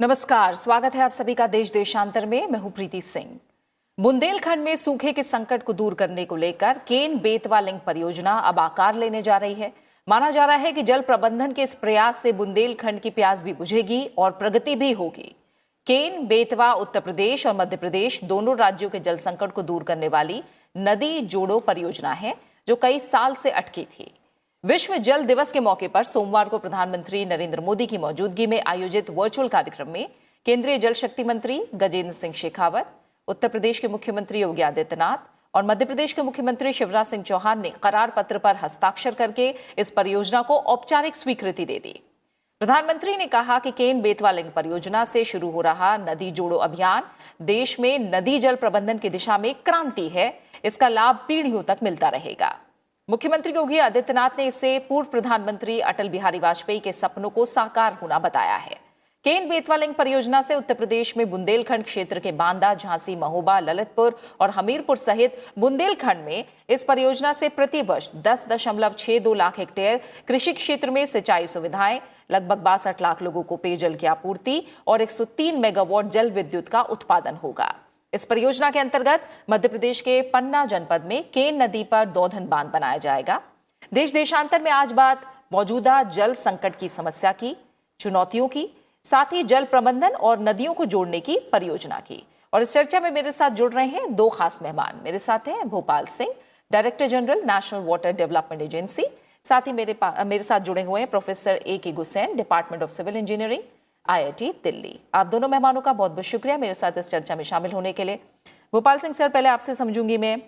नमस्कार, स्वागत है आप सभी का देश देशांतर में। मैं हूं प्रीति सिंह। बुंदेलखंड में सूखे के संकट को दूर करने को लेकर केन बेतवा लिंक परियोजना अब आकार लेने जा रही है। माना जा रहा है कि जल प्रबंधन के इस प्रयास से बुंदेलखंड की प्यास भी बुझेगी और प्रगति भी होगी। केन बेतवा उत्तर प्रदेश और मध्य प्रदेश दोनों राज्यों के जल संकट को दूर करने वाली नदी जोड़ो परियोजना है, जो कई साल से अटकी थी। विश्व जल दिवस के मौके पर सोमवार को प्रधानमंत्री नरेंद्र मोदी की मौजूदगी में आयोजित वर्चुअल कार्यक्रम में केंद्रीय जल शक्ति मंत्री गजेंद्र सिंह शेखावत, उत्तर प्रदेश के मुख्यमंत्री योगी आदित्यनाथ और मध्य प्रदेश के मुख्यमंत्री शिवराज सिंह चौहान ने करार पत्र पर हस्ताक्षर करके इस परियोजना को औपचारिक स्वीकृति दे दी। प्रधानमंत्री ने कहा कि केन बेतवा लिंक परियोजना से शुरू हो रहा नदी जोड़ो अभियान देश में नदी जल प्रबंधन की दिशा में क्रांति है। इसका लाभ पीढ़ियों तक मिलता रहेगा। मुख्यमंत्री योगी आदित्यनाथ ने इसे पूर्व प्रधानमंत्री अटल बिहारी वाजपेयी के सपनों को साकार होना बताया है। केन बेतवा लिंक परियोजना से उत्तर प्रदेश में बुंदेलखंड क्षेत्र के बांदा, झांसी, महोबा, ललितपुर और हमीरपुर सहित बुंदेलखंड में इस परियोजना से प्रतिवर्ष 10.62 लाख हेक्टेयर कृषि क्षेत्र में सिंचाई सुविधाएं, लगभग 62 लाख लोगों को पेयजल की आपूर्ति और 103 मेगावाट जल विद्युत का उत्पादन होगा। इस परियोजना के अंतर्गत मध्य प्रदेश के पन्ना जनपद में केन नदी पर दौधन बांध बनाया जाएगा। देश देशांतर में आज बात मौजूदा जल संकट की समस्या की, चुनौतियों की, साथ ही जल प्रबंधन और नदियों को जोड़ने की परियोजना की। और इस चर्चा में मेरे साथ जुड़ रहे हैं दो खास मेहमान। मेरे साथ हैं Bhopal Singh, director general National Water Development Agency. साथ ही मेरे साथ जुड़े हुए हैं professor A.K. Gusain, department of civil engineering, IIT Delhi. आप दोनों मेहमानों का बहुत बहुत शुक्रिया मेरे साथ इस चर्चा में शामिल होने के लिए। भोपाल सिंह सर, पहले आपसे समझूंगी मैं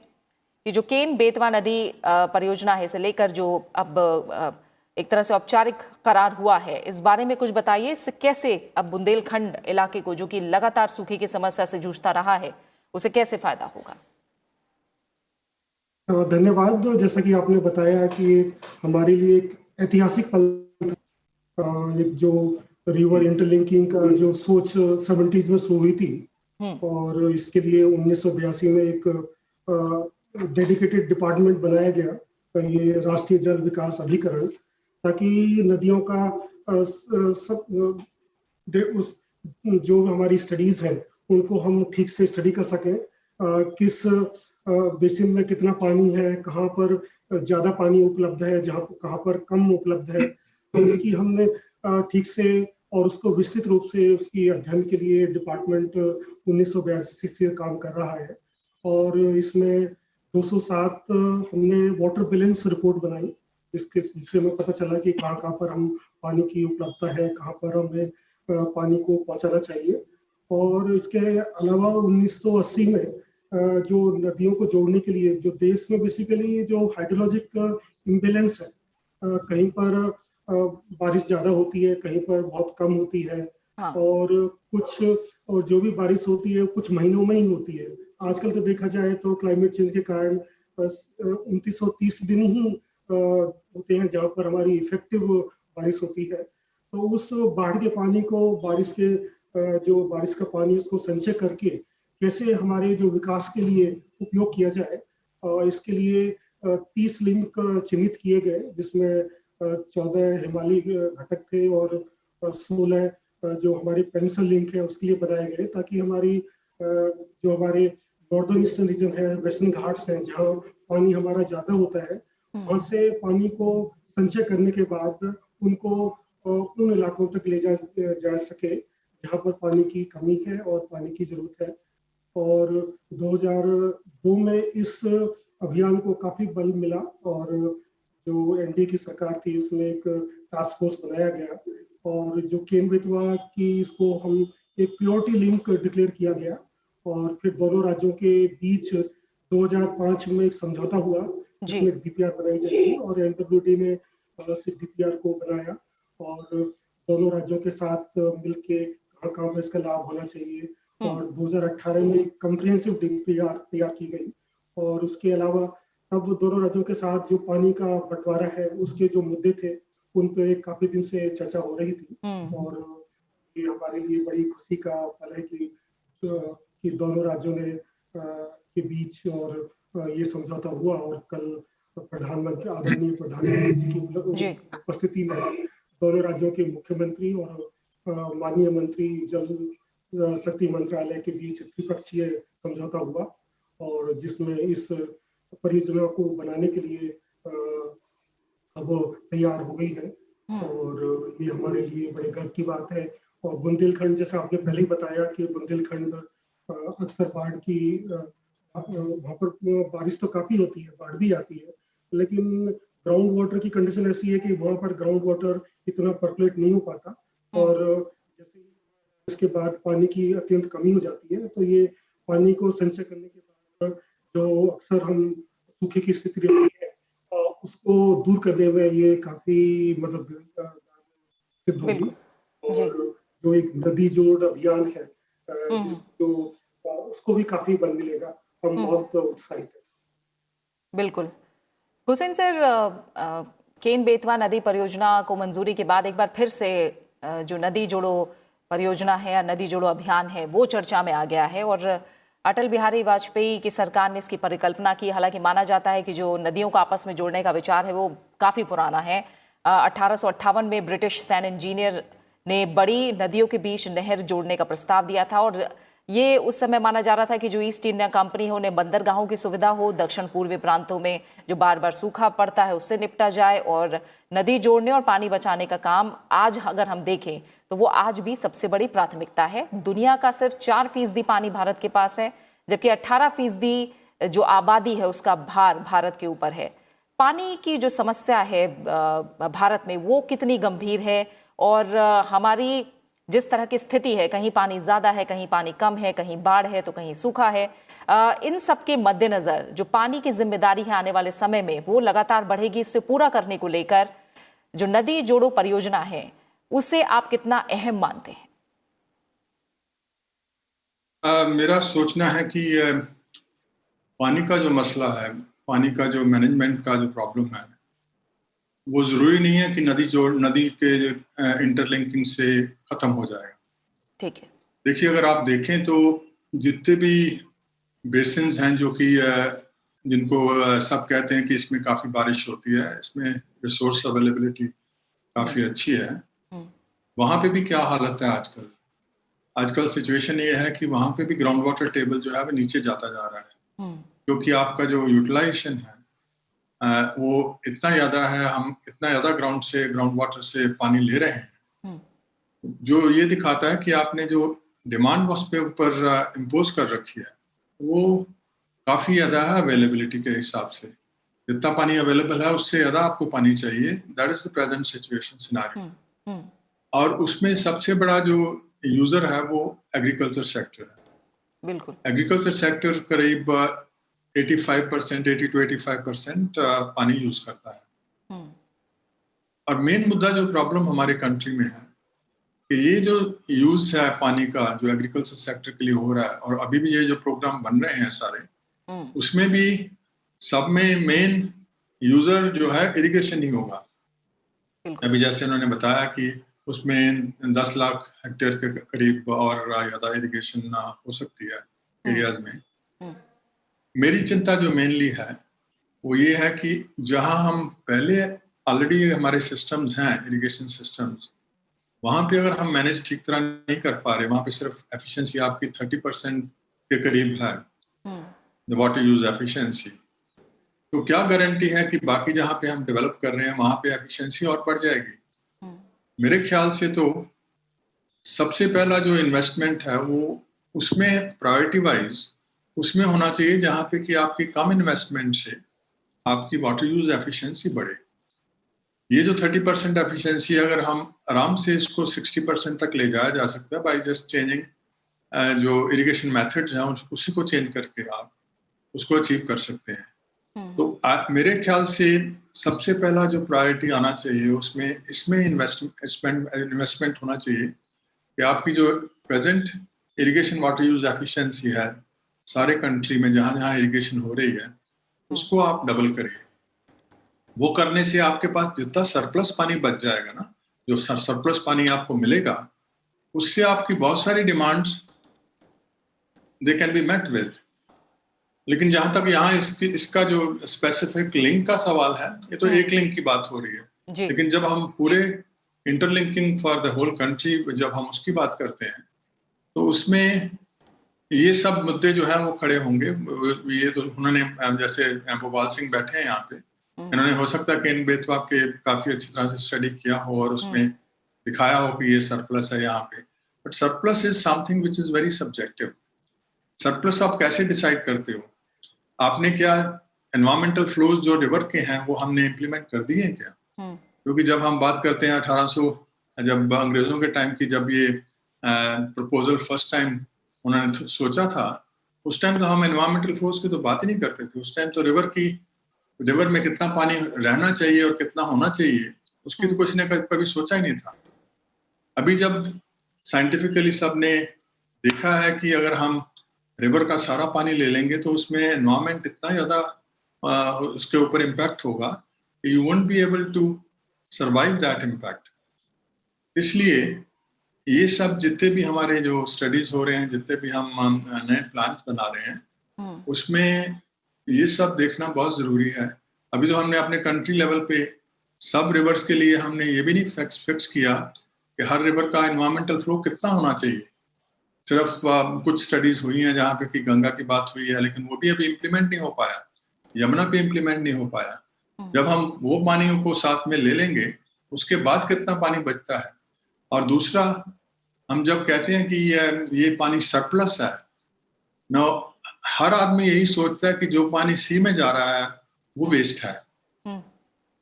कि जो केन बेतवा नदी परियोजना है, इसे लेकर जो अब एक तरह से औपचारिक करार हुआ है, इस बारे में कुछ बताइए। इससे कैसे अब बुंदेलखंड इलाके को, जो कि लगातार सूखे की समस्या से जूझता रहा है, उसे कैसे फायदा होगा? धन्यवाद। जैसा कि आपने बताया कि हमारे लिए एक ऐतिहासिक पल था, एक जो रिवर इंटरलिंकिंग का जो सोच 70s में शुरू हुई थी, और इसके लिए 1982 में एक डेडिकेटेड डिपार्टमेंट बनाया गया, ये राष्ट्रीय जल विकास अभिकरण, ताकि नदियों का उस जो हमारी स्टडीज है उनको हम ठीक से स्टडी कर सकें। किस बेसिन में कितना पानी है, कहाँ पर ज्यादा पानी उपलब्ध है, कहाँ पर कम उपलब्ध है, तो उसकी हमने ठीक से और उसको विस्तृत रूप से उसकी अध्ययन के लिए डिपार्टमेंट 1982 से काम कर रहा है। और इसमें 207 हमने वाटर बैलेंस रिपोर्ट बनाई, जिससे हमें पता चला कि कहाँ कहाँ पर हम पानी की उपलब्धता है, कहाँ पर हमें पानी को पहुंचाना चाहिए। और इसके अलावा 1980 में जो नदियों को जोड़ने के लिए जो देश में बेसिकली जो हाइड्रोलॉजिक इम्बेलेंस है, कहीं पर बारिश ज्यादा होती है, कहीं पर बहुत कम होती है। हाँ। और जो भी बारिश होती है कुछ महीनों में ही होती है। आजकल तो देखा जाए तो क्लाइमेट चेंज के कारण 2930 दिन ही होते हैं जहाँ पर हमारी इफेक्टिव बारिश होती है। तो उस बाढ़ के पानी को, जो बारिश का पानी, उसको संचय करके कैसे हमारे जो विकास के लिए उपयोग किया जाए, इसके लिए 30 लिंक चिन्हित किए गए, जिसमें 14 हिमालयी घटक थे और 16 जो हमारे पेंसिल लिंक है उसके लिए बनाए गए, ताकि हमारी जो हमारे नॉर्दर्न ईस्टर्न रीजन है, वेस्टर्न घाट्स है, जहाँ पानी हमारा ज्यादा होता है, वहां से पानी को संचय करने के बाद उनको उन इलाकों तक ले जा सके जहाँ पर पानी की कमी है और पानी की जरूरत है। और 2002 में इस अभियान को काफी बल मिला और जो एनडीए की सरकार थी उसमें एक टास्क फोर्स बनाया गया, और जो केन बेतवा की इसको हम एक प्योरिटी लिंक डिक्लेयर किया गया। और फिर दोनों राज्यों के बीच 2005 में एक समझौता हुआ जिसमें डीपीआर बनाई जाएगी, और एनडब्ल्यूडी ने डीपीआर को बनाया और दोनों राज्यों के साथ मिलके कहाँ पर इसका लाभ होना चाहिए। और 2018 में कॉम्प्रिहेंसिव डीपीआर तैयार की गई। और उसके अलावा अब दोनों राज्यों के साथ जो पानी का बंटवारा है उसके जो मुद्दे थे उन पे काफी दिन से चर्चा हो रही थी। और ये हमारे लिए बड़ी खुशी का पल है कि दोनों राज्यों ने के बीच और ये समझौता हुआ, और कल आदरणीय प्रधानमंत्री जी की उपस्थिति में दोनों राज्यों के मुख्यमंत्री और माननीय मंत्री जल शक्ति मंत्रालय के बीच त्रिपक्षीय समझौता हुआ और जिसमें इस परियोजना को बनाने के लिए अब तैयार हो गई है और ये हमारे लिए बड़े गर्व की बात है। और बुंदेलखंड, जैसा आपने पहले ही बताया कि बुंदेलखंड अक्सर बाढ़ की वहाँ पर बारिश तो काफी होती है, बाढ़ भी आती है, लेकिन ग्राउंड वाटर की कंडीशन ऐसी है कि वहाँ पर ग्राउंड वाटर इतना परकुलेट नहीं हो पाता और जैसे इसके बाद पानी की अत्यंत कमी हो जाती है, तो ये पानी को संचय करने के बाद जो अक्सर हम सूखे की स्थिति रहती है उसको दूर करने में ये काफी मतलब सिद्ध होगी। और जो एक नदी जोड़ अभियान है उसको भी काफी बल मिलेगा। हम बहुत उत्साहित हैं। बिल्कुल। हुसैन सर, केन बेतवा नदी परियोजना को मंजूरी के बाद एक बार फिर से जो नदी जोड़ो परियोजना है या नदी जोड़ो अभियान है वो चर्चा में आ गया है और अटल बिहारी वाजपेयी की सरकार ने इसकी परिकल्पना की। हालांकि माना जाता है कि जो नदियों को आपस में जोड़ने का विचार है वो काफ़ी पुराना है। 1858 में ब्रिटिश सैन इंजीनियर ने बड़ी नदियों के बीच नहर जोड़ने का प्रस्ताव दिया था और ये उस समय माना जा रहा था कि जो ईस्ट इंडिया कंपनी हो उन्हें बंदरगाहों की सुविधा हो, दक्षिण पूर्वी प्रांतों में जो बार बार सूखा पड़ता है उससे निपटा जाए और नदी जोड़ने और पानी बचाने का काम आज अगर हम देखें तो वो आज भी सबसे बड़ी प्राथमिकता है। दुनिया का सिर्फ 4% पानी भारत के पास है, जबकि 18% जो आबादी है उसका भार भारत के ऊपर है। पानी की जो समस्या है भारत में वो कितनी गंभीर है और हमारी जिस तरह की स्थिति है, कहीं पानी ज्यादा है, कहीं पानी कम है, कहीं बाढ़ है तो कहीं सूखा है, इन सब के मद्देनजर जो पानी की जिम्मेदारी है आने वाले समय में वो लगातार बढ़ेगी। इससे पूरा करने को लेकर जो नदी जोड़ो परियोजना है उसे आप कितना अहम मानते हैं? मेरा सोचना है कि पानी का जो मसला है, पानी का जो मैनेजमेंट का जो प्रॉब्लम है, वो जरूरी नहीं है कि नदी के इंटरलिंकिंग से खत्म हो जाएगा। ठीक है। देखिए, अगर आप देखें तो जितने भी बेसिन्स हैं जो कि जिनको सब कहते हैं कि इसमें काफी बारिश होती है, इसमें रिसोर्स अवेलेबिलिटी काफी अच्छी है, वहां पे भी क्या हालत है आजकल सिचुएशन ये है कि वहां पे भी ग्राउंड वाटर टेबल जो है वो नीचे जाता जा रहा है क्योंकि आपका जो यूटिलाइजेशन है वो इतना ज्यादा है, हम इतना ज्यादा ग्राउंड वाटर से पानी ले रहे हैं जो ये दिखाता है कि आपने जो डिमांड उस पे ऊपर इम्पोज कर रखी है वो काफी ज्यादा है अवेलेबिलिटी के हिसाब से। जितना पानी अवेलेबल है उससे ज्यादा आपको पानी चाहिए। That is the present situation scenario. और उसमें सबसे बड़ा जो यूजर है वो एग्रीकल्चर सेक्टर है। बिल्कुल, एग्रीकल्चर सेक्टर करीब 85%, 80 to 85% पानी यूज करता है। और मेन मुद्दा जो प्रॉब्लम हमारे कंट्री में है कि ये जो यूज है पानी का जो एग्रीकल्चर सेक्टर के लिए हो रहा है और अभी भी ये जो प्रोग्राम बन रहे हैं सारे, उसमें भी सब में मेन यूजर जो है इरिगेशन ही होगा। अभी जैसे उन्होंने बताया कि उसमें 10 लाख हेक्टेयर के करीब और ज्यादा इरिगेशन हो सकती है एरियाज में। मेरी चिंता जो मेनली है वो ये है कि जहां हम पहले ऑलरेडी हमारे सिस्टम्स हैं, इरिगेशन सिस्टम्स, वहां पे अगर हम मैनेज ठीक तरह नहीं कर पा रहे, वहां पे सिर्फ एफिशिएंसी आपकी 30% के करीब है, द वाटर यूज एफिशिएंसी, तो क्या गारंटी है कि बाकी जहां पे हम डेवलप कर रहे हैं वहां पे एफिशिएंसी और बढ़ जाएगी? मेरे ख्याल से तो सबसे पहला जो इन्वेस्टमेंट है वो उसमें प्रायोरिटी वाइज उसमें होना चाहिए जहां पे कि आपकी कम इन्वेस्टमेंट से आपकी वाटर यूज एफिशिएंसी बढ़े। ये जो 30% एफिशिएंसी अगर हम आराम से इसको 60% तक ले जाया जा सकता है बाय जस्ट चेंजिंग जो इरिगेशन मेथड्स हैं उसी को चेंज करके आप उसको अचीव कर सकते हैं। तो मेरे ख्याल से सबसे पहला जो प्रायोरिटी आना चाहिए उसमें इसमें इन्वेस्टमेंट होना चाहिए कि आपकी जो present irrigation water use efficiency है सारे कंट्री में जहां जहां इरिगेशन हो रही है उसको आप डबल करिए। वो करने से आपके पास जितना सरप्लस पानी बच जाएगा ना, जो सरप्लस पानी आपको मिलेगा उससे आपकी बहुत सारी demands they can be met with. लेकिन जहां तक यहाँ इसका जो स्पेसिफिक लिंक का सवाल है, ये तो एक लिंक की बात हो रही है, लेकिन जब हम पूरे interlinking for the whole country जब हम उसकी बात करते हैं तो उसमें ये सब मुद्दे जो है वो खड़े होंगे। ये तो उन्होंने जैसे भोपाल सिंह बैठे हैं यहाँ पे, इन्होंने हो सकता है केन बेतवा के काफी अच्छी तरह से स्टडी किया हो और उसमें दिखाया हो कि ये सरप्लस है यहाँ पे। But surplus is something which is very subjective. Surplus आप कैसे डिसाइड करते हो? आपने क्या एनवायरमेंटल फ्लोज जो रिवर के हैं वो हमने इम्प्लीमेंट कर दिए हैं क्या? क्योंकि जब हम बात करते हैं 1800 जब अंग्रेजों के टाइम की, जब ये प्रपोजल फर्स्ट टाइम उन्होंने सोचा था, उस टाइम तो हम एनवायरमेंटल फ्लोज की तो बात ही नहीं करते थे। उस टाइम तो रिवर में कितना पानी रहना चाहिए और कितना होना चाहिए उसकी तो किसी ने कभी सोचा ही नहीं था। अभी जब साइंटिफिकली सब ने देखा है कि अगर हम रिवर का सारा पानी ले लेंगे तो उसमें एनवायरमेंट इतना ज्यादा उसके ऊपर इम्पैक्ट होगा, you won't be able to survive that impact. इसलिए ये सब जितने भी हमारे जो स्टडीज हो रहे हैं, जितने भी हम नए प्लान्स बना रहे हैं, उसमें ये सब देखना बहुत जरूरी है। अभी तो हमने अपने कंट्री लेवल पे सब रिवर्स के लिए हमने ये भी नहीं फिक्स किया कि हर रिवर का एनवायरमेंटल फ्लो कितना होना चाहिए। सिर्फ कुछ स्टडीज हुई हैं जहाँ पे कि गंगा की बात हुई है, लेकिन वो भी अभी इम्प्लीमेंट नहीं हो पाया, यमुना पे इम्प्लीमेंट नहीं हो पाया। जब हम वो पानियों को साथ में ले लेंगे उसके बाद कितना पानी बचता है। और दूसरा, हम जब कहते हैं कि ये पानी सरप्लस है, ना हर आदमी यही सोचता है कि जो पानी सी में जा रहा है वो वेस्ट है।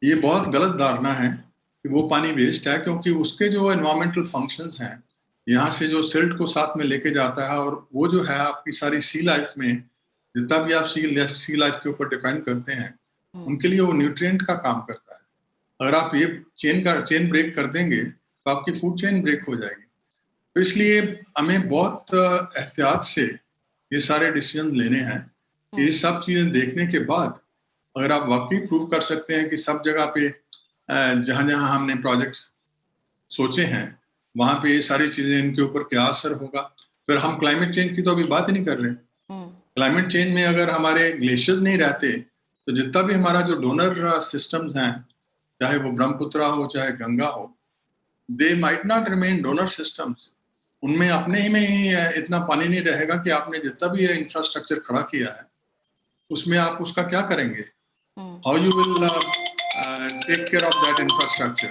ये बहुत गलत धारणा है कि वो पानी वेस्ट है, क्योंकि उसके जो एनवायरमेंटल फंक्शंस हैं, यहाँ से जो सिल्ट को साथ में लेके जाता है, और वो जो है आपकी सारी सी लाइफ में जितना भी आप सी लाइफ के ऊपर डिपेंड करते हैं, उनके लिए वो न्यूट्रिएंट का काम करता है। अगर आप ये चेन ब्रेक कर देंगे तो आपकी फूड चेन ब्रेक हो जाएगी। तो इसलिए हमें बहुत एहतियात से ये सारे डिसीजन लेने हैं। ये सब चीजें देखने के बाद अगर आप वाकई प्रूव कर सकते हैं कि सब जगह पे जहां जहां हमने प्रोजेक्ट्स सोचे हैं वहां पे ये सारी चीजें, इनके ऊपर क्या असर होगा। फिर हम क्लाइमेट चेंज की तो अभी बात ही नहीं कर रहे। क्लाइमेट चेंज में अगर हमारे ग्लेशियर्स नहीं रहते तो जितना भी हमारा जो डोनर सिस्टम्स हैं, चाहे वो ब्रह्मपुत्र हो चाहे गंगा हो, they might not remain donor systems. उनमें अपने ही में ही इतना पानी नहीं रहेगा कि आपने जितना भी इंफ्रास्ट्रक्चर खड़ा किया है उसमें आप उसका क्या करेंगे, how you will take care of that infrastructure.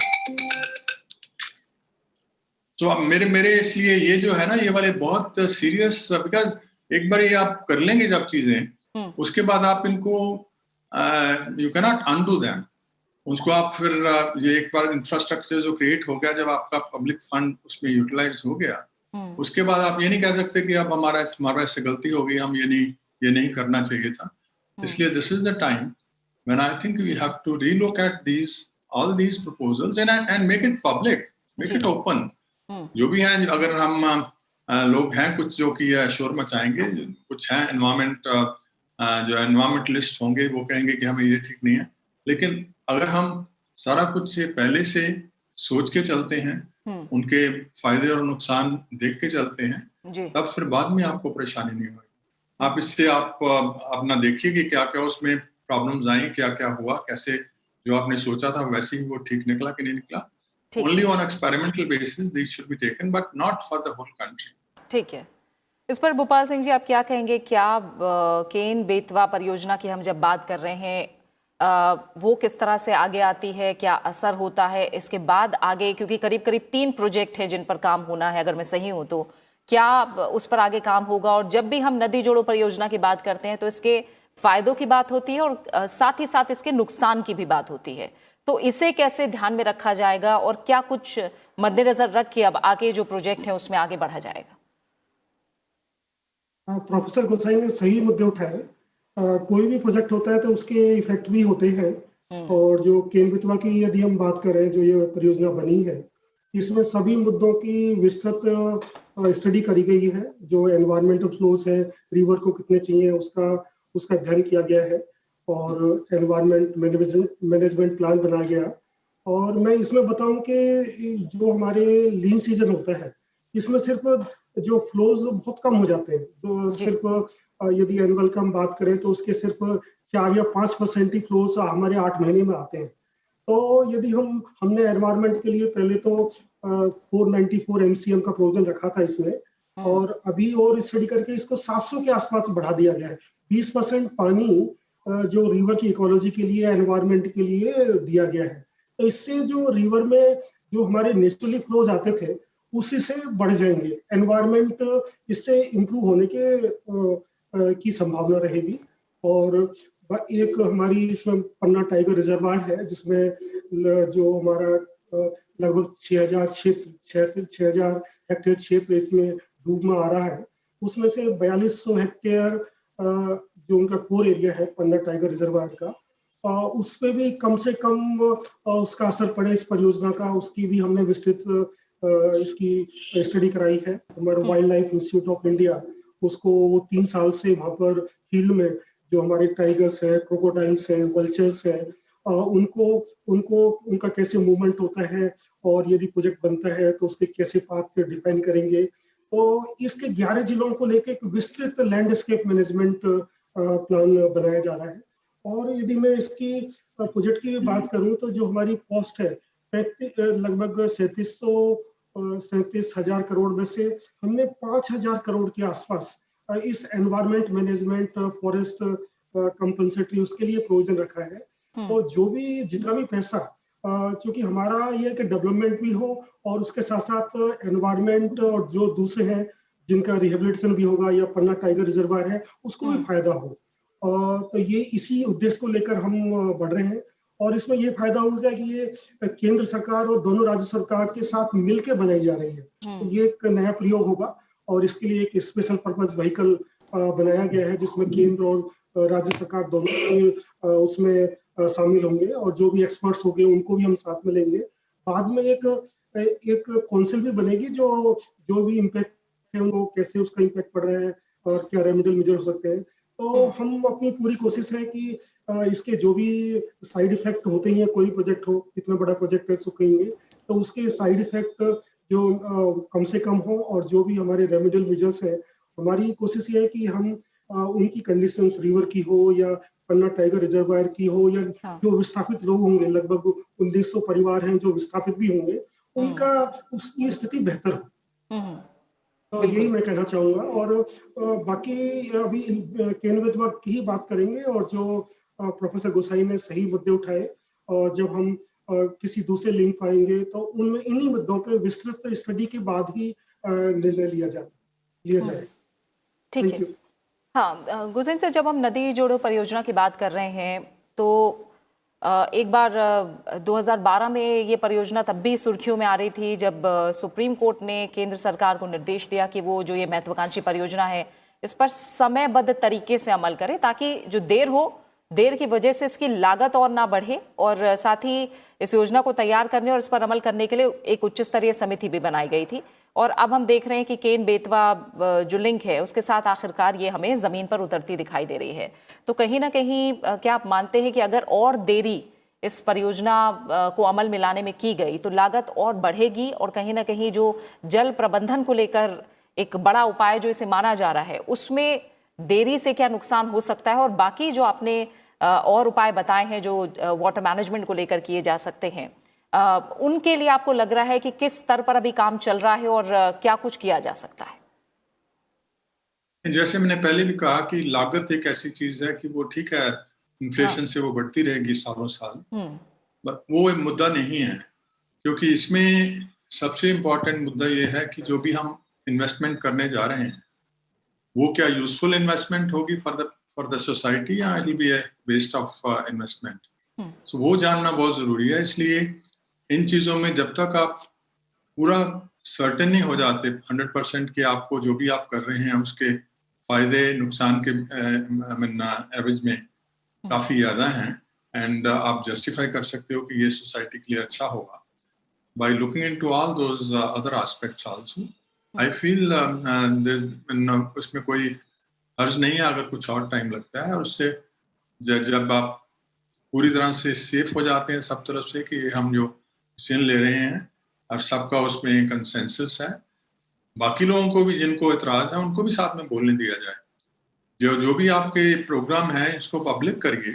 तो मेरे इसलिए ये जो है ना, ये वाले बहुत सीरियस, बिकॉज एक बार ये आप कर लेंगे जब चीजें, उसके बाद आप इनको you can not undo them. उसको आप फिर ये एक बार इंफ्रास्ट्रक्चर जो क्रिएट हो गया, जब आपका पब्लिक फंड उसमें यूटिलाइज हो गया, उसके बाद आप ये नहीं कह सकते कि अब हमारा इससे गलती हो गई, हम ये नहीं करना चाहिए था। इसलिए this is the time when I think we have to relook at all these proposals and make it public, make it open. जो भी है, अगर हम लोग हैं कुछ जो कि शोर मचाएंगे, कुछ हैं जो एनवायरमेंटलिस्ट होंगे वो कहेंगे कि हमें ये ठीक नहीं है, लेकिन अगर हम सारा कुछ से पहले से सोच के चलते हैं, उनके फायदे और नुकसान देख के चलते हैं, तब फिर बाद में आपको परेशानी नहीं होगी। आप इससे आप अपना देखिए कि क्या क्या उसमें प्रॉब्लम्स आई, क्या क्या हुआ, कैसे जो आपने सोचा था वैसे ही वो ठीक निकला कि नहीं निकला। Only on experimental basis these should be taken, but not for the whole country. ठीक है। इस पर भोपाल सिंह जी आप क्या कहेंगे? क्या केन बेतवा परियोजना की हम जब बात कर रहे हैं, वो किस तरह से आगे आती है, क्या असर होता है इसके बाद आगे? क्योंकि करीब करीब 3 प्रोजेक्ट हैं जिन पर काम होना है, अगर मैं सही हूं तो क्या उस पर आगे काम होगा? और जब भी हम नदी जोड़ो परियोजना की बात करते हैं तो इसके फायदों की बात होती है और साथ ही साथ इसके नुकसान की भी बात होती है। तो इसे कैसे ध्यान में रखा जाएगा और क्या कुछ मद्देनजर रख के अब आगे जो प्रोजेक्ट है उसमें आगे बढ़ा जाएगा? प्रोफेसर गोसाई ने सही मुद्दे उठाए। कोई भी प्रोजेक्ट होता है तो उसके इफेक्ट भी होते हैं, और जो केन बेतवा की यदि हम बात करें, जो ये परियोजना बनी है, इसमें सभी मुद्दों की विस्तृत स्टडी करी गई है। जो एनवायरमेंटल फ्लोज है, रिवर को कितने चाहिए उसका अध्ययन किया गया है, और एनवायरमेंट मैनेजमेंट प्लान बनाया गया। और मैं इसमें बताऊं कि जो हमारे लीन सीजन होता है, इसमें सिर्फ जो फ्लोज बहुत कम हो जाते हैं। तो सिर्फ यदि एनुअल का हम बात करें तो उसके सिर्फ 4 या 5% ही फ्लोज हमारे 8 महीने में आते हैं। तो यदि हमने एनवायरनमेंट के लिए पहले तो 494 MCM का प्रोविजन रखा था इसमें, और अभी और स्टडी करके इसको 700 के आसपास बढ़ा दिया गया है। 20% पानी जो रिवर की इकोलॉजी के लिए, एनवायरनमेंट के लिए दिया गया है। तो इससे जो रिवर में जो हमारे नेचुरली फ्लोज आते थे उसी से बढ़ जाएंगे, एनवायरनमेंट इससे इम्प्रूव होने की संभावना रहेगी। और एक हमारी इसमें पन्ना टाइगर रिजर्वायर है जिसमें जो हमारा लगभग 6,000 हेक्टेयर क्षेत्र इसमें डूब में आ रहा है। उसमें से 4200 हेक्टेयर जो उनका कोर एरिया है पन्ना टाइगर रिजर्वायर का, उस पे भी कम से कम उसका असर पड़े इस परियोजना का, उसकी भी हमने विस्तृत इसकी स्टडी कराई है। हमारे wild life institute of India उसको वो 3 साल से वहां पर फील्ड में जो हमारे टाइगर्स हैं, क्रोकोडाइल्स हैं, वल्चर्स हैं, उनका कैसे मूवमेंट होता है, और यदि प्रोजेक्ट बनता है तो उसके कैसे पाथ डिफाइन करेंगे। तो इसके 11 जिलों को लेकर एक विस्तृत लैंडस्केप मैनेजमेंट प्लान बनाया जा रहा है। और यदि मैं इसकी प्रोजेक्ट की बात करूं तो जो हमारी कॉस्ट है लगभग 37,000 करोड़ में से हमने 5,000 करोड़ के आसपास इस एनवायरनमेंट मैनेजमेंट, फॉरेस्ट कंपनसेटरी उसके लिए प्रोविजन रखा है। तो जो भी जितना भी पैसा, क्योंकि हमारा ये कि डेवलपमेंट भी हो और उसके साथ साथ एनवायरनमेंट और जो दूसरे हैं जिनका रिहेबिलिटेशन भी होगा या पन्ना टाइगर रिजर्वायर है उसको भी फायदा हो। तो ये इसी उद्देश्य को लेकर हम बढ़ रहे हैं। और इसमें ये फायदा होगा कि ये केंद्र सरकार और दोनों राज्य सरकार के साथ मिलकर बनाई जा रही है। तो ये एक नया प्रयोग होगा और इसके लिए एक स्पेशल पर्पज व्हीकल बनाया गया है जिसमें केंद्र और राज्य सरकार दोनों उसमें शामिल होंगे, और जो भी एक्सपर्ट्स होंगे उनको भी हम साथ में लेंगे। बाद में एक काउंसिल भी बनेगी जो भी इम्पैक्ट है उनको कैसे उसका इम्पैक्ट पड़ रहा है और क्या रेमेडियल मेजर हो सकते हैं। तो हम अपनी पूरी कोशिश है कि इसके जो भी साइड इफेक्ट होते हैं, कोई प्रोजेक्ट हो, इतना बड़ा प्रोजेक्ट है उसको कहेंगे, तो उसके साइड इफेक्ट जो कम से कम हो, और जो भी हमारे रेमेडियल मेजर्स है, हमारी कोशिश ये है कि हम उनकी कंडीशंस रिवर की हो या पन्ना टाइगर रिजर्वायर की हो या जो विस्थापित लोग होंगे, लगभग 1900 परिवार हैं जो विस्थापित भी होंगे, उनका उसकी स्थिति बेहतर हो। तो यही मैं कहना चाहूंगा। और बाकी अभी केंद्र विभाग की ही बात करेंगे, और जो प्रोफेसर गोसाई ने सही मुद्दे उठाए, और जब हम किसी दूसरे लिंक पाएंगे तो उनमें इन्हीं मुद्दों पे विस्तृत स्टडी के बाद ही निर्णय लिया जाए। ठीक है। हाँ, गुजैन से जब हम नदी जोड़ो परियोजना की बात कर रहे हैं तो एक बार 2012 में ये परियोजना तब भी सुर्खियों में आ रही थी जब सुप्रीम कोर्ट ने केंद्र सरकार को निर्देश दिया कि वो जो ये महत्वाकांक्षी परियोजना है इस पर समयबद्ध तरीके से अमल करे, ताकि जो देर की वजह से इसकी लागत और ना बढ़े, और साथ ही इस योजना को तैयार करने और इस पर अमल करने के लिए एक उच्च स्तरीय समिति भी बनाई गई थी। और अब हम देख रहे हैं कि केन बेतवा जो लिंक है उसके साथ आखिरकार ये हमें जमीन पर उतरती दिखाई दे रही है। तो कहीं ना कहीं क्या आप मानते हैं कि अगर और देरी इस परियोजना को अमल में लाने में की गई तो लागत और बढ़ेगी, और कहीं ना कहीं जो जल प्रबंधन को लेकर एक बड़ा उपाय जो इसे माना जा रहा है उसमें देरी से क्या नुकसान हो सकता है, और बाकी जो आपने और उपाय बताए हैं जो वाटर मैनेजमेंट को लेकर किए जा सकते हैं, उनके लिए आपको लग रहा है कि किस स्तर पर अभी काम चल रहा है और क्या कुछ किया जा सकता है? जैसे मैंने पहले भी कहा कि लागत एक ऐसी चीज है कि वो ठीक है, इन्फ्लेशन से वो बढ़ती रहेगी सालों साल, वो एक मुद्दा नहीं है, क्योंकि इसमें सबसे इम्पोर्टेंट मुद्दा ये है कि जो भी हम इन्वेस्टमेंट करने जा रहे हैं वो क्या यूजफुल इन्वेस्टमेंट होगी फॉर द सोसाइटी, या it will be a waste of investment. So वो जानना बहुत जरूरी है। इसलिए इन चीजों में जब तक आप पूरा सर्टेन नहीं हो जाते 100% कि आपको जो भी आप कर रहे हैं उसके फायदे नुकसान के एवरेज में काफी ज्यादा हैं, एंड आप जस्टिफाई कर सकते हो कि ये सोसाइटी के लिए अच्छा होगा, by looking into all those other aspects also, I feel उसमें कोई हर्ज नहीं है अगर कुछ और टाइम लगता है। और उससे जब आप पूरी तरह से सेफ हो जाते हैं सब तरफ से कि हम जो डिसीजन ले रहे हैं और सबका उसमें कंसेंसस है, बाकी लोगों को भी जिनको इतराज है उनको भी साथ में बोलने दिया जाए। जो भी आपके प्रोग्राम है इसको पब्लिक करिए,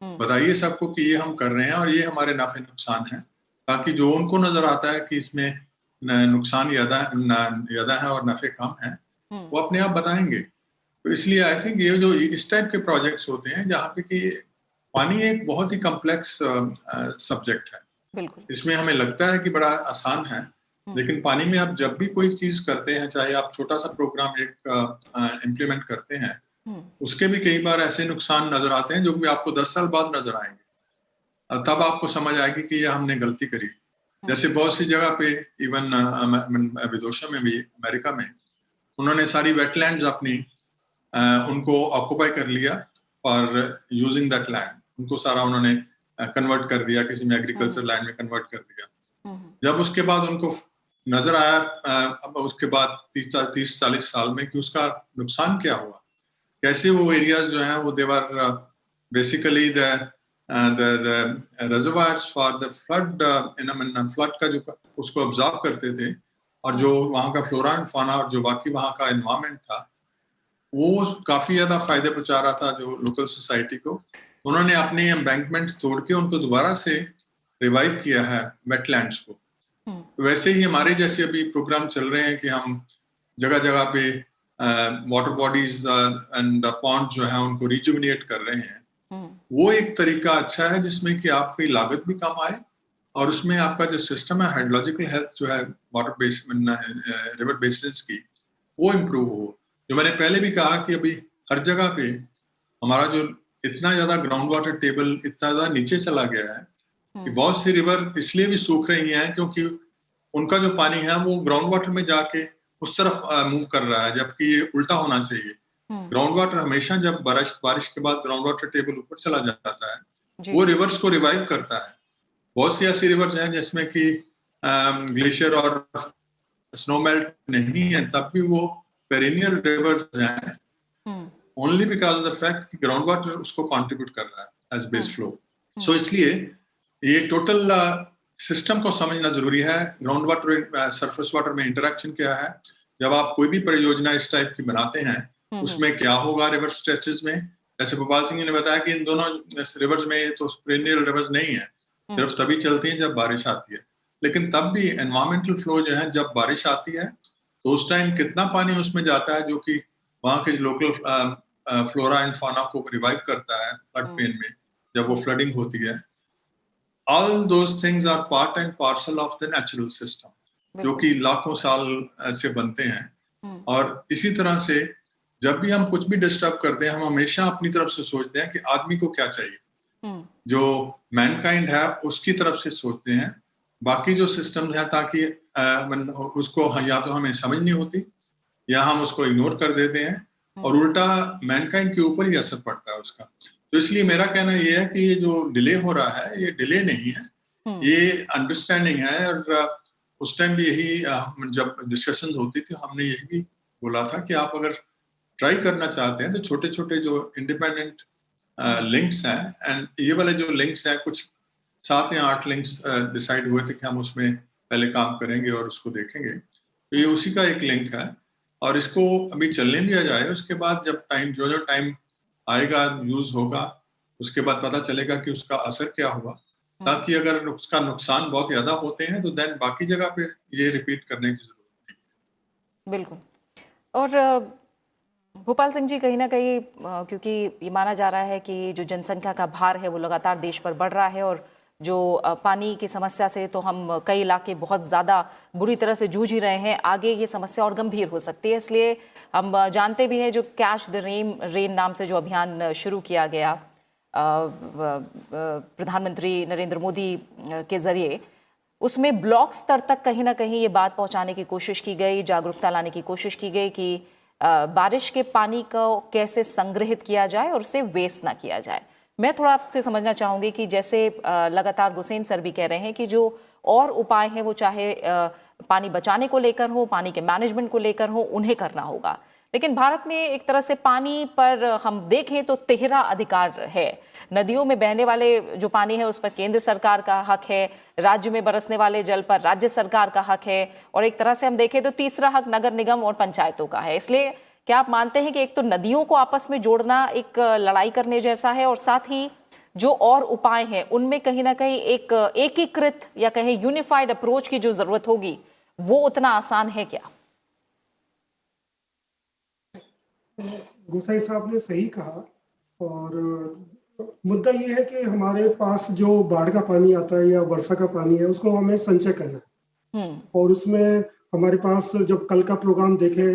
बताइए सबको कि ये हम कर रहे हैं और ये हमारे नाफे नुकसान है, ताकि जो उनको नजर आता है कि इसमें नुकसान ज्यादा है और नफे कम है, वो अपने आप बताएंगे। तो इसलिए आई थिंक ये जो इस टाइप के प्रोजेक्ट्स होते हैं जहाँ पे कि पानी एक बहुत ही कॉम्प्लेक्स सब्जेक्ट है। बिल्कुल। इसमें हमें लगता है कि बड़ा आसान है, लेकिन पानी में आप जब भी कोई चीज करते हैं, चाहे आप छोटा सा प्रोग्राम एक इम्प्लीमेंट करते हैं, उसके भी कई बार ऐसे नुकसान नजर आते हैं जो भी आपको 10 साल बाद नजर आएंगे। तब आपको समझ आएगी कि ये हमने गलती करी। जैसे बहुत सी जगह पे इवन विदेशों में भी, अमेरिका में, उन्होंने सारी वेटलैंड्स अपनी उनको ऑक्युपाई कर लिया और यूजिंग दैट लैंड उनको सारा उन्होंने कन्वर्ट कर दिया, किसी में एग्रीकल्चर लैंड में कन्वर्ट कर दिया। जब उसके बाद उनको नजर आया उसके बाद 30-40 साल में कि उसका नुकसान क्या हुआ, कैसे वो एरियाज जो हैं वो they are basically the reservoirs for the flood, flood का जो उसको ऑब्जर्व करते थे, और जो वहाँ का फ्लोरा एंड फौना और जो बाकी वहाँ का एनवायरमेंट था वो काफी ज्यादा फायदे पहुंचा रहा था जो लोकल सोसाइटी को। उन्होंने अपने एम्बैंकमेंट्स तोड़ के उनको दोबारा से रिवाइव किया है वेटलैंड्स को। वैसे ही हमारे जैसे अभी प्रोग्राम चल रहे हैं कि हम जगह जगह पे वाटर बॉडीज एंड पॉन्ड जो है उनको रिजुविनेट कर रहे हैं। वो एक तरीका अच्छा है जिसमें कि आपकी लागत भी कम आए और उसमें आपका जो सिस्टम है, हाइड्रोलॉजिकल हेल्थ जो है वाटर बेसिन रिवर बेसिन्स की, वो इम्प्रूव हो। जो मैंने पहले भी कहा कि अभी हर जगह पे हमारा जो इतना ज्यादा ग्राउंड वाटर टेबल इतना ज्यादा नीचे चला गया है कि बहुत सी रिवर इसलिए भी सूख रही हैं क्योंकि उनका जो पानी है वो ग्राउंड वाटर में जाके उस तरफ मूव कर रहा है, जबकि ये उल्टा होना चाहिए। ग्राउंड वाटर हमेशा जब बारिश के बाद ग्राउंड वाटर टेबल ऊपर चला जाता है वो रिवर्स को रिवाइव करता है। बहुत सी ऐसी रिवर्स हैं जिसमें कि ग्लेशियर और स्नो मेल्ट नहीं है, तब भी वो पेरिनियल रिवर्स हैं, only because of the fact कि ग्राउंड वाटर उसको कंट्रीब्यूट कर रहा है एज बेस फ्लो। सो इसलिए ये टोटल सिस्टम को समझना जरूरी है। ग्राउंड वाटर सरफेस वाटर में इंटरेक्शन क्या है, जब आप कोई भी परियोजना इस टाइप की बनाते हैं उसमें क्या होगा रिवर स्ट्रेचेस में। जैसे भोपाल सिंह ने बताया कि इन दोनों रिवर्स में तो पेरिनियल रिवर्स नहीं है, सिर्फ तभी चलती हैं जब बारिश आती है। लेकिन तब भी एनवायरमेंटल फ्लो जो है, जब बारिश आती है तो उस टाइम कितना पानी उसमें जाता है जो कि वहाँ के लोकल फ्लोरा एंड फौना को रिवाइव करता है फ्लड पेन में जब वो फ्लडिंग होती है। All those things are part and parcel of the natural system जो कि लाखों साल से बनते हैं। और इसी तरह से जब भी हम कुछ भी डिस्टर्ब करते हैं हम हमेशा अपनी तरफ से सोचते हैं कि आदमी को क्या चाहिए, जो मैनकाइंड है उसकी तरफ से सोचते हैं। बाकी जो सिस्टम है ताकि उसको या तो हमें समझ नहीं होती या हम उसको इग्नोर कर देते हैं और उल्टा मैनकाइंड के ऊपर ही असर पड़ता है उसका। तो इसलिए मेरा कहना ये है कि ये जो डिले हो रहा है ये डिले नहीं है, ये अंडरस्टैंडिंग है। और उस टाइम भी यही जब डिस्कशन होती थी हमने यही भी बोला था कि आप अगर ट्राई करना चाहते हैं तो छोटे छोटे जो इंडिपेंडेंट लिंक्स हैं, एंड ये वाले जो लिंक्स हैं कुछ 7 या 8 लिंक्स डिसाइड हुए थे कि हम उसमें पहले काम करेंगे और उसको देखेंगे, तो ये उसी का एक लिंक है और इसको अभी चलने दिया जाए। उसके बाद जब जो टाइम आएगा यूज होगा उसके बाद पता चलेगा कि उसका असर क्या हुआ, ताकि अगर उसका नुकसान बहुत ज्यादा होते हैं तो देन बाकी जगह पे ये रिपीट करने की जरूरत नहीं। बिल्कुल। और भोपाल सिंह जी, कहीं ना कहीं क्योंकि ये माना जा रहा है कि जो जनसंख्या का भार है वो लगातार देश पर बढ़ रहा है और जो पानी की समस्या से तो हम कई इलाके बहुत ज़्यादा बुरी तरह से जूझ ही रहे हैं, आगे ये समस्या और गंभीर हो सकती है। इसलिए हम जानते भी हैं जो कैच द रेन नाम से जो अभियान शुरू किया गया प्रधानमंत्री नरेंद्र मोदी के ज़रिए, उसमें ब्लॉक स्तर तक कहीं ना कहीं ये बात पहुंचाने की कोशिश की गई, जागरूकता लाने की कोशिश की गई कि बारिश के पानी को कैसे संग्रहित किया जाए और उसे वेस्ट ना किया जाए। मैं थोड़ा आपसे समझना चाहूँगी कि जैसे लगातार गुसेन सर भी कह रहे हैं कि जो और उपाय हैं वो चाहे पानी बचाने को लेकर हो, पानी के मैनेजमेंट को लेकर हो, उन्हें करना होगा। लेकिन भारत में एक तरह से पानी पर हम देखें तो तिहरा अधिकार है। नदियों में बहने वाले जो पानी है उस पर केंद्र सरकार का हक है, राज्य में बरसने वाले जल पर राज्य सरकार का हक है, और एक तरह से हम देखें तो तीसरा हक नगर निगम और पंचायतों का है। इसलिए क्या आप मानते हैं कि एक तो नदियों को आपस में जोड़ना एक लड़ाई करने जैसा है और साथ ही जो और उपाय हैं उनमें कहीं ना कहीं एक एकीकृत या कहें यूनिफाइड अप्रोच की जो जरूरत होगी वो उतना आसान है क्या? गोसाई साहब ने सही कहा। और मुद्दा ये है कि हमारे पास जो बाढ़ का पानी आता है या वर्षा का पानी है उसको हमें संचय करना है। और उसमें हमारे पास जब कल का प्रोग्राम देखे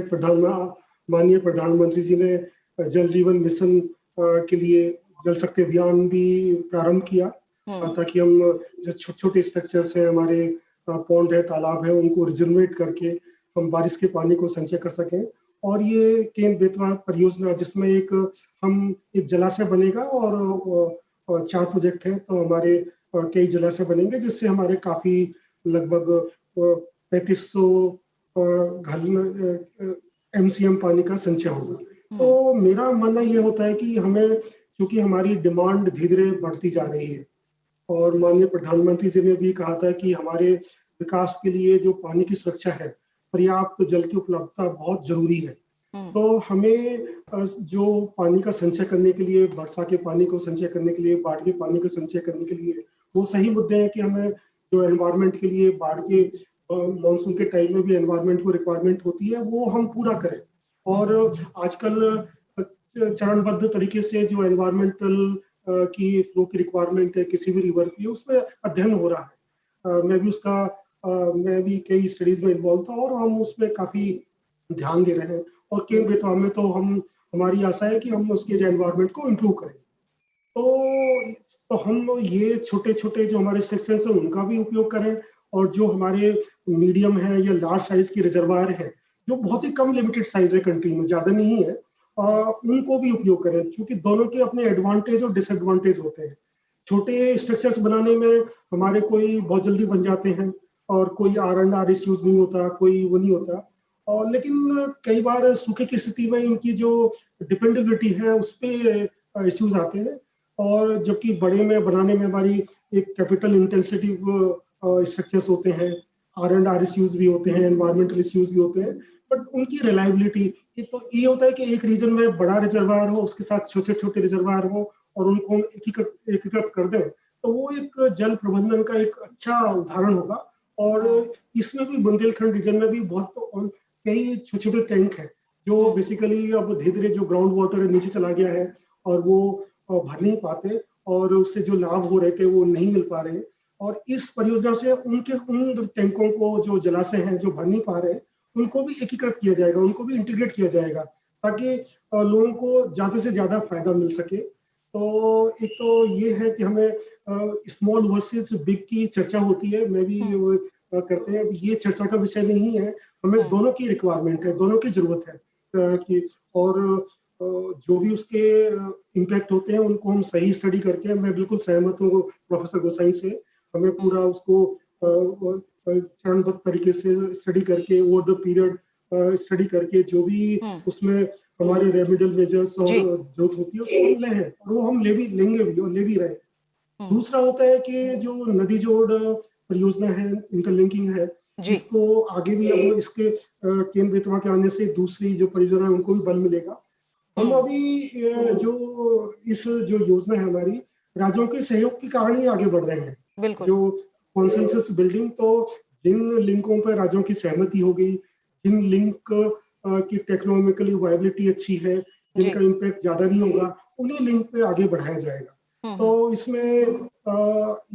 माननीय प्रधानमंत्री जी ने जल जीवन मिशन के लिए जल शक्ति अभियान भी प्रारंभ किया, ताकि हम जो छोटे छोटे स्ट्रक्चर्स हैं, हमारे पौंड है, तालाब है, उनको रिजर्वेट करके हम बारिश के पानी को संचय कर सकें। और ये केन बेतवा परियोजना जिसमें एक जलाशय बनेगा और 4 प्रोजेक्ट हैं, तो हमारे कई जलाशय बनेंगे जिससे हमारे काफी लगभग 3500 घन MCM पानी का संचय होगा। तो मेरा मानना ये होता है कि हमें, क्योंकि हमारी डिमांड धीरे धीरे बढ़ती जा रही है और माननीय प्रधानमंत्री जी ने भी कहा था कि हमारे विकास के लिए जो पानी की सुरक्षा है, पर्याप्त जल की उपलब्धता बहुत जरूरी है। तो हमें जो पानी का संचय करने के लिए, वर्षा के पानी को संचय करने के लिए, बाढ़ के पानी को संचय करने के लिए, वो सही मुद्दे हैं कि हमें जो एनवायरनमेंट के लिए बाढ़ के मानसून के टाइम में भी एनवायरनमेंट को रिक्वायरमेंट होती है वो हम पूरा करें। और आजकल चरणबद्ध तरीके से जो एनवायरमेंटल की फ्लो की रिक्वायरमेंट है किसी भी रिवर की, उसमें अध्ययन हो रहा है। मैं भी कई स्टडीज में इन्वॉल्व था और हम उसमें काफी ध्यान दे रहे हैं। और केन बेतवा में तो हमारी आशा है कि हम उसके एनवायरनमेंट को इम्प्रूव करें। तो हम ये छोटे छोटे जो हमारे स्ट्रक्चर्स हैं उनका भी उपयोग करें, और जो हमारे मीडियम है या लार्ज साइज की रिजर्वायर है, जो बहुत ही कम लिमिटेड साइज है कंट्री में, ज्यादा नहीं है, उनको भी उपयोग करें, क्योंकि दोनों के अपने एडवांटेज और डिसएडवांटेज होते हैं। छोटे स्ट्रक्चर्स बनाने में हमारे कोई बहुत जल्दी बन जाते हैं और कोई R&R इश्यूज नहीं होता, कोई वो नहीं होता। और लेकिन कई बार सूखे की स्थिति में इनकी जो डिपेंडेबिलिटी है उस पर इश्यूज आते हैं। और जबकि बड़े में बनाने में हमारी एक कैपिटल इंटेंसिटिव स्ट्रक्चर्स होते हैं, R&R इश्यूज भी होते हैं, एनवायरमेंटल इश्यूज भी होते हैं, बट उनकी रिलायबिलिटी, तो ये होता है कि एक रीजन में बड़ा रिजर्वायर हो, उसके साथ छोटे छोटे रिजर्वायर हो और उनको हम एकीकृत कर दें, तो वो एक जल प्रबंधन का एक अच्छा उदाहरण होगा। और इसमें भी बुंदेलखंड रीजन में भी बहुत कई छोटे छोटे टैंक है जो बेसिकली अब धीरे धीरे जो ग्राउंड वाटर नीचे चला गया है और वो भर नहीं पाते, और उससे जो लाभ हो रहे थे वो नहीं मिल पा रहे। और इस परियोजना से उन टैंकों को, जो जलाशय हैं जो भर नहीं पा रहे, उनको भी एकीकृत किया जाएगा, उनको भी इंटीग्रेट किया जाएगा, ताकि लोगों को ज्यादा से ज्यादा फायदा मिल सके। तो एक तो ये है कि हमें स्मॉल वर्सेस बिग की चर्चा होती है, मैं भी करते हैं, ये चर्चा का विषय नहीं है। हमें दोनों की रिक्वायरमेंट है, दोनों की जरूरत है कि, और जो भी उसके इम्पैक्ट होते हैं उनको हम सही स्टडी करके, मैं बिल्कुल सहमत हूँ प्रोफेसर गोसाई से, हमें पूरा उसको चरणबद्ध तरीके से स्टडी करके, ओवर द पीरियड स्टडी करके, जो भी उसमें हमारे रेमेडियल मेजर्स और जरूरत होती है उसको हम ले हैं, और वो हम लेंगे भी और ले भी रहे। दूसरा होता है कि जो नदी जोड़ परियोजना है, इंटरलिंकिंग है, इसको आगे भी अब इसके केन बेतवा के आने से दूसरी जो परियोजना है उनको भी बल मिलेगा। हम अभी जो योजना है हमारी, राज्यों के सहयोग के कारण ही आगे बढ़ रहे हैं। जो कॉन्सेंसस बिल्डिंग, तो जिन लिंकों पर राज्यों की सहमति हो गई, जिन लिंक की टेक्नोलॉजिकली वायबिलिटी अच्छी है, जिनका इम्पैक्ट ज्यादा नहीं होगा, उन्हीं लिंक पे आगे बढ़ाया जाएगा। तो इसमें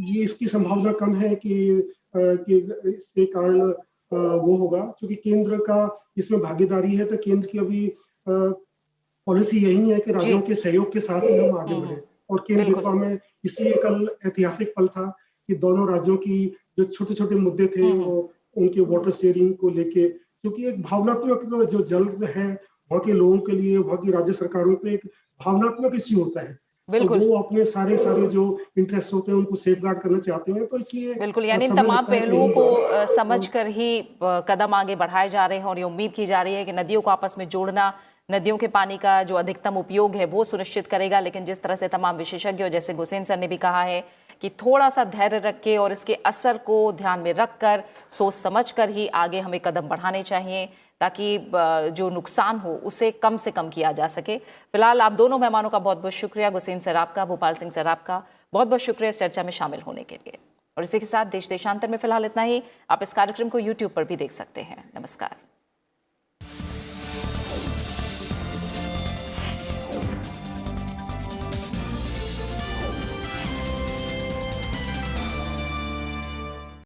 ये इसकी संभावना कम है कि इसके कारण वो होगा, क्योंकि केंद्र का इसमें भागीदारी है, तो केंद्र की अभी पॉलिसी यही है कि राज्यों के सहयोग के साथ ही हम आगे बढ़े। और केन बेतवा में इसलिए कल ऐतिहासिक पल था कि दोनों राज्यों की जो छोटे छोटे मुद्दे थे, वो उनके वाटर शेयरिंग को लेके, क्योंकि एक भावनात्मक जो जल है वहाँ के लोगों के लिए, वहाँ की राज्य सरकारों पे एक भावनात्मक इश्यू होता है, तो वो अपने सारे जो इंटरेस्ट होते हैं उनको सेफगार्ड करना चाहते हैं। तो इसलिए बिल्कुल, यानी इन तमाम पहलुओं को समझकर ही कदम आगे बढ़ाए जा रहे हैं, और ये उम्मीद की जा रही है कि नदियों को आपस में जोड़ना, नदियों के पानी का जो अधिकतम उपयोग है वो सुनिश्चित करेगा। लेकिन जिस तरह से तमाम विशेषज्ञों, जैसे गुसेन सर ने भी कहा है कि थोड़ा सा धैर्य रख के और इसके असर को ध्यान में रखकर, सोच समझ कर ही आगे हमें कदम बढ़ाने चाहिए, ताकि जो नुकसान हो उसे कम से कम किया जा सके। फिलहाल आप दोनों मेहमानों का बहुत बहुत शुक्रिया, गुरसेन सराफ का, भोपाल सिंह सराफ का बहुत बहुत शुक्रिया इस चर्चा में शामिल होने के लिए। और इसी के साथ देश देशांतर में फिलहाल इतना ही। आप इस कार्यक्रम को YouTube पर भी देख सकते हैं। नमस्कार।